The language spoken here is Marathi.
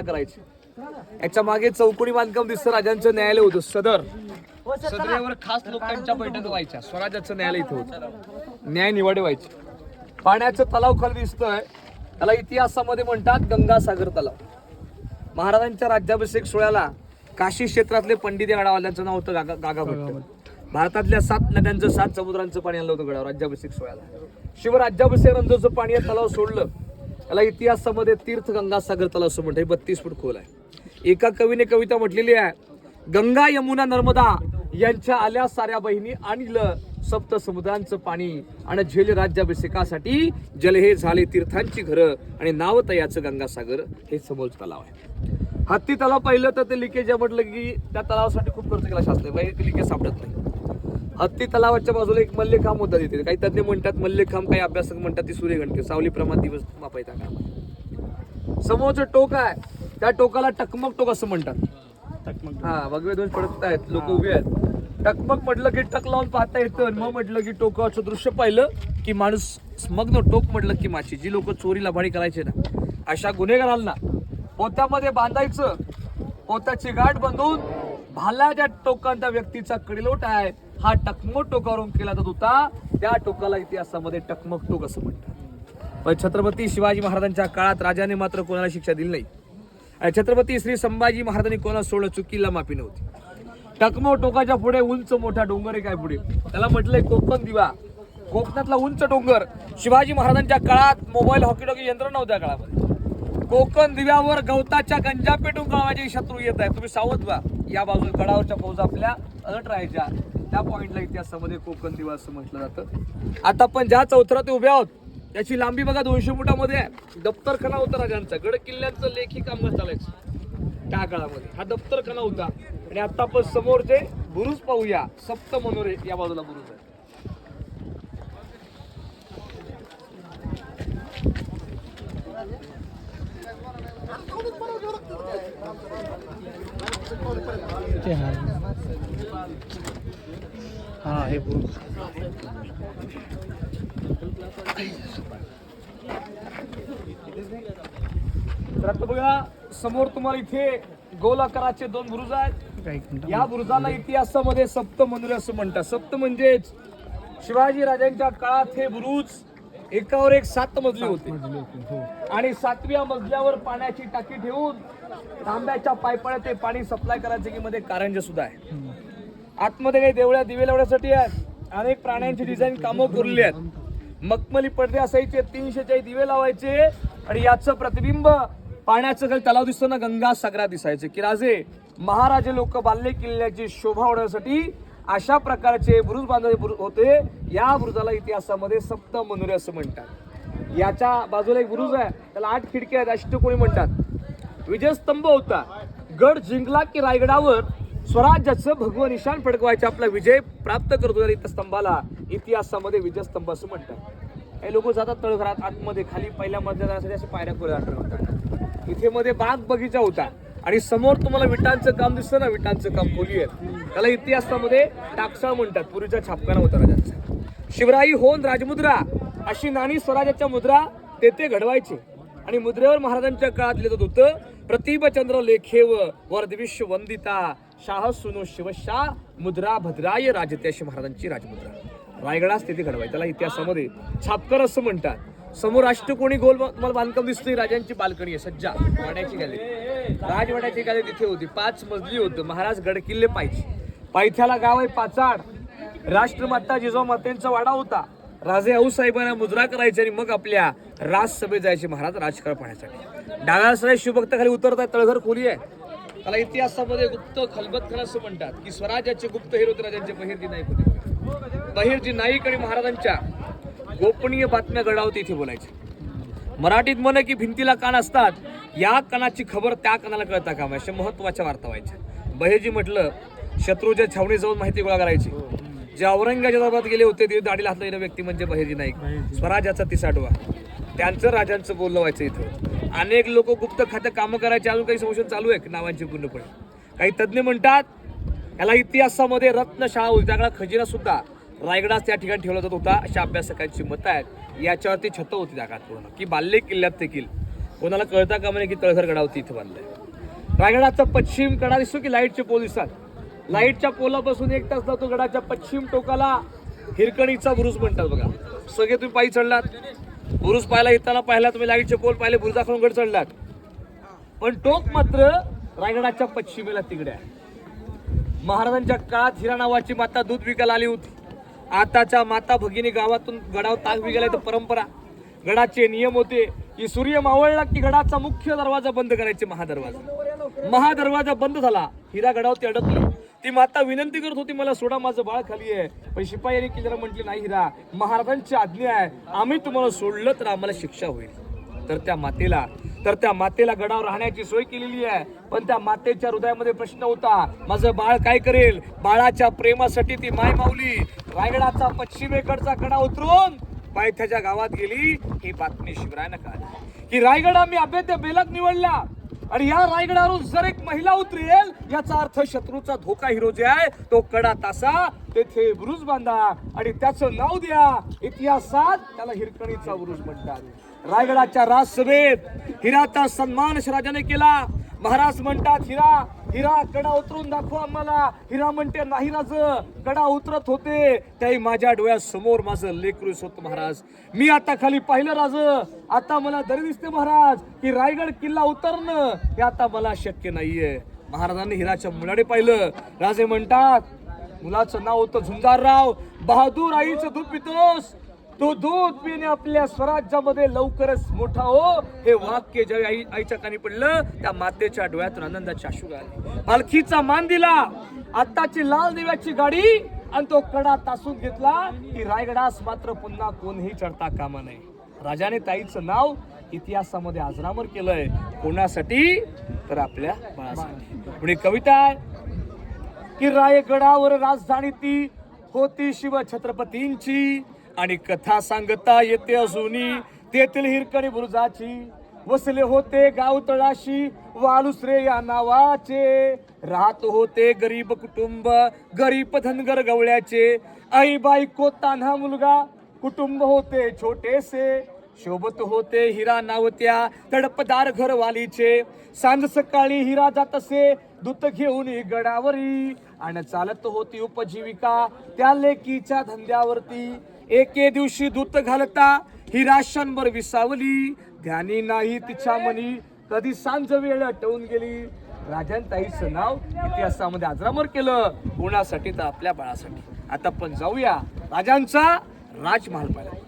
करायची. याच्या मागे चौकोनी बांधकाम दिसतं, राजांचं न्यायालय होतं सदर. सदरेवर खास लोकांच्या बैठक व्हायच्या. स्वराज्याचं न्यायालय इथं होतं, न्याय निवाडे व्हायचे. पाण्याचं तलाव खाली दिसतोय, त्याला इतिहासामध्ये म्हणतात गंगासागर तलाव. महाराजांच्या राज्याभिषेक सोहळ्याला काशी क्षेत्रातले पंडित या गडावाल्यांचं नाव होतं गागा भट्ट. भारतातल्या 7 नद्यांचं 7 समुद्रांचं पाणी आणलं होतं गडावर राज्याभिषेक सोहळ्याला. शिवराज्याभिषेक नंतरचं पाणी या तलाव सोडलं, त्याला इतिहासामध्ये तीर्थ गंगासागर तलाव असं म्हणतात. 32 फूट खोल आहे. एका कवीने कविता म्हटलेली आहे, गंगा यमुना नर्मदा यांच्या आल्या साऱ्या बहिणी आणलं सप्त समुद्रांचं पाणी, आणि झेल राज्याभिषेकासाठी जल हे झाले तीर्थांची घरं, आणि नाव तयाचं गंगासागर हे समोर तलाव आहे. हत्ती तलाव पाहिलं तर ते लिकेज म्हटलं की त्या तलावासाठी खूप खर्च केला शास्त्र, लिकेज सापडत नाही. हत्ती तलावाच्या बाजूला एक मल्लेखांब होता तिथे. काही तज्ञ म्हणतात मल्लेखांब, काही अभ्यासक म्हणतात ती सूर्यघंटे, सावली प्रमाण दिवस मापायचा काम. समोरचं टोक आहे, त्या टोकाला टकमक टोक असं म्हणतात. हा, भगवे दोष पडत आहेत, लोक उभे आहेत. टकमक म्हटलं की टक लावून पाहता येतं, मग म्हटलं की टोकाचं दृश्य पाहिलं की माणूस स्मग्न, टोक म्हटलं की माशी. जी लोक चोरी लबाडी करायचे ना, अशा गुन्हेगारांना पोत्यामध्ये बांधायचं, पोत्याची गाठ बांधून भाल्याच्या टोकांचा व्यक्तीचा कडिलोट आहे हा टकमक टोकावरून केला जात होता. त्या टोकाला इतिहासामध्ये टकमक टोक असं म्हणतात. पण छत्रपती शिवाजी महाराजांच्या काळात राजाने मात्र कोणाला शिक्षा दिली नाही. छत्रपती श्री संभाजी महाराजांनी कोणाला सोडलं, चुकीला माफी नव्हती. टकमक टोकाच्या पुढे उंच मोठा डोंगर आहे, काय पुढे त्याला म्हटलंय कोकण दिवा. कोकणातला उंच डोंगर. शिवाजी महाराजांच्या काळात मोबाईल हॉकी डॉकी यंत्र नव्हत्या काळामध्ये. कोकण दिव्यावर गवताच्या गंजा पेटून कळवायचे शत्रू येत आहे, तुम्ही सावध व्हा. या बाजूला गडावरच्या फौजा आपल्या अलर्ट राहायच्या. त्या पॉइंटला इतिहासामध्ये कोकण दिवा असं म्हटलं जातं. आता आपण ज्या चौथरात उभे आहोत त्याची लांबी बघा 200 फुटामध्ये आहे. दप्तरखाना होता राजांचा, गड किल्ल्यांचं लेखी काम चालायचं त्या काळामध्ये. हा दप्तरखाना होता. आणि आता आपण समोरचे बुरुज पाहूया, सप्त मनोरे या बाजूला बुरुज आहे. हा, हे बुरुज. तर आता बघा समोर तुम्हाला इथे गोल आकाराचे 2 बुरुज आहेत. या बुरुजाला इतिहासामध्ये सप्त मनोरे असं म्हणतात. सप्त म्हणजे शिवाजी राजांच्या काळात हे बुरुज एकावर एक 7 मजली होते. आणि 7व्या मजल्यावर पाण्याची टाकी ठेवून तांब्याच्या पायपाळ्या ते पाणी सप्लाय करायचे की मध्ये कारंजे सुद्धा आहे. आतमध्ये काही देवळ्या दिवे लावण्यासाठी आहेत. अनेक प्राण्यांची डिझाईन कामं करून आहेत. मखमली पडदे असायचे, 300 दिवे लावायचे. आणि याचं प्रतिबिंब पाण्याचं काही तलाव दिसतो ना, गंगा सागरात दिसायचे. की राजे महाराजे लोक बाल्ले किल्ल्याची शोभा वाढवण्यासाठी अशा प्रकारचे बुरुज बांधले होते. या बुरुजाला इतिहासामध्ये सप्त मनोरे असं म्हणतात. याच्या बाजूला एक बुरुज आहे, त्याला 8 खिडक्या आहेत, अष्टकोनी म्हणतात. विजयस्तंभ होता. गड जिंकला की रायगडावर स्वराज्याचं भगवं निशाण फडकवायचे, आपला विजय प्राप्त करतो त्या स्तंभाला इतिहासामध्ये विजयस्तंभ असं म्हणतात. हे लोक जातात तळघरात आतमध्ये, खाली पहिल्या मधल्या जाण्यासाठी असे पायऱ्या खोल्या होतात. इथे मध्ये बाग बगीचा होता. आणि समोर तुम्हाला विटांचं काम दिसतं ना, विटांचं काम खोली आहे, त्याला इतिहासामध्ये टाकसाळ म्हणतात. पूर्वीचा छापखाना होता राजांचा. शिवराई होन राजमुद्रा अशी नाणी स्वराज्याच्या मुद्रा तेथे घडवायचे. आणि मुद्रेवर महाराजांच्या काळात लिहित होतं, प्रतिभचंद्र लेखेव वर्धविश्व वंदिता शाह सुनो शिवशाह मुद्रा भद्राय राजते, अशी महाराजांची राजमुद्रा रायगडास तिथे घडवायची. त्याला इतिहासामध्ये छापकर असं म्हणतात. समोर अष्टकोणी गोल तुम्हाला बांधकाम दिसतोय. राजांची बाल्कनी आहे, सज्जा वाड्याची गॅलरी, राजवाड्याची गॅलरी तिथे होती. 5 मजली होतं. महाराज गडकिल्ले पाहिजे. पायथ्याला गाव आहे पाचाड. राष्ट्रमाता जिजाऊमातेंचा वाडा होता. राजे आऊसाहेबांना मुद्रा करायची आणि मग आपल्या राजसभेत जायचे महाराज राजकारण पाहण्यासाठी. डाव्या शिवभक्त खाली उतरतात. तळघर खोली आहे. त्याला इतिहासामध्ये गुप्त खलबतखाना असं म्हणतात. की स्वराज्याचे गुप्त हेर होते राजांचे बहिर्जी नाईक होते. बहिर्जी नाईक आणि महाराजांच्या गोपनीय बातम्या गडावती इथे बोलायचे. मराठीत म्हणे की भिंतीला कान असतात, या कानाची खबर त्या कानाला कळता कामा, अशा महत्वाच्या वार्ता व्हायच्या. बहिर्जी म्हटलं शत्रूच्या छावणी जाऊन माहिती गोळा करायची. जे औरंगाबाद दरबारात गेले होते ते दाढीला हात लावलेला व्यक्ती म्हणजे बहिर्जी नाईक, स्वराज्याचा 30वां. त्यांचं राजांचं बोलणं व्हायचं इथं. अनेक लोक गुप्त खात्या कामं करायचे. अजून काही संशोधन चालू आहे नावांची पूर्णपणे. काही तज्ञ म्हणतात याला इतिहासामध्ये रत्नशाळा होती. त्याकडे खजिना सुद्धा रायगडास त्या ठिकाणी ठेवला जात होता, अशा अभ्यासकांची मतं आहेत. याच्यावरती छतं होती त्या काळात पूर्ण, की बाल्ले किल्ल्यात देखील कोणाला कळता का म्हणे की तळघर गडावरती इथे बांधलंय. रायगडाचा पश्चिम कडा दिसतो की लाईटचे पोल दिसतात. लाईटच्या पोलापासून 1 तास जातो. गडाच्या पश्चिम टोकाला हिरकणीचा बुरुज म्हणतात बघा. सगळे तुम्ही पायी चढलात, बुरुज पाहायला येताना पाहिला तुम्ही, लाईटचे पोल पाहिले, बुरुजाकडून गड चढलात, पण टोक मात्र रायगडाच्या पश्चिमेला तिकडे आहे. महाराजांच्या काळात हिरा नावाची माता दूध विकायला आली होती. आताच्या माता भगिनी गावातून गडावर ताक विकायला तर परंपरा. गडाचे नियम होते की सूर्य मावळला की गडाचा मुख्य दरवाजा बंद करायचे. महादरवाजा बंद झाला, हिरा गडावरती अडकली. ती माता विनंती करत होती, मला सोडा, माझं बाळ खाली आहे. पण शिपायांनी की जरा म्हटले, नाही हिरा, महाराजांची आज्ञा आहे, आम्ही तुम्हाला सोडलं तर आम्हाला शिक्षा होईल. तर त्या मातेला गडावर राहण्याची सोय केलेली आहे. पण त्या मातेच्या हृदयामध्ये प्रश्न होता, माझं बाळ काय करेल. बाळाच्या प्रेमासाठी ती माय माऊली रायगडाचा पश्चिमेकडचा कडा उतरून पायथ्याच्या गावात गेली. ही बातमी शिवरायानं कळाली की रायगड आम्ही अभेद्य बेलक निवडला आणि या रायगडावरून जर एक महिला उतरेल, याचा अर्थ शत्रूचा धोका हिरो जे आहे तो कडा तासा, तेथे बुरुज बांधा आणि त्याचं नाव द्या. इतिहासात त्याला हिरकणीचा बुरुज म्हणतात. रायगडाच्या राजसभेत हिराचा सन्मान राजाने केला. महाराज म्हणतात, हिरा कडा उतरून दाखवा आम्हाला. हिरा म्हणते, नाही राज, कडा उतरत होते त्याही माझ्या डोळ्यासमोर माझं लेकरू होतं महाराज. मी आता खाली पाहिलं राज, आता मला दरी दिसते महाराज की रायगड किल्ला उतरणं हे आता मला शक्य नाहीये. महाराजांनी हिराच्या मुलाडे पाहिलं. राजे म्हणतात, मुलाचं नाव होतं झुंजारराव. बहादूर आईचं दूध पितोस, तो दूध पिणे आपल्या स्वराज्यामध्ये लवकरच मोठा हो. हे वाक्य ज्यावेळी आईच्या कानी पडलं, त्या मातेच्या डोळ्यातून आनंदाची अश्रू आले. पालखीचा मान दिला, आत्ताची लाल दिव्याची गाडी, आणि तो कडा तासून घेतला की रायगडास मात्र पुन्हा कोणीही चढता कामा नये. राजाने ताईचं नाव इतिहासामध्ये अजरामर केलंय. कोणासाठी तर आपल्या बाळासाठी. पुढे कविता आहे की रायगडावर राजधानी ती होती शिव छत्रपतींची, आणि कथा सांगता येते अजूनी तेथील हिरकणी बुरुजाची. वसले होते गाव तळाशी वालुसरे या नावाचे, राहत होते गरीब कुटुंब गरीब धनगर गवळ्याचे. आई बायको तान्हा मुलगा कुटुंब होते छोटेसे, शोभत होते हिरा नावत्या तडपदार घरवालीचे. सांज सकाळी हिरा जात असे दूत घेऊन गडावरी, आणि चालत होती उपजीविका त्या लेकीच्या धंद्यावरती. एके दिवशी दूत घालता हिरा क्षणभर विसावली, ध्यानी नाही तिच्या मनी कधी सांज वेळ टवून गेली. राजांताईचं नाव इतिहासामध्ये अजरामर केलं. कोणासाठी तर आपल्या बाळासाठी. आता पण जाऊया राजांचा राजमहाल पाहिला.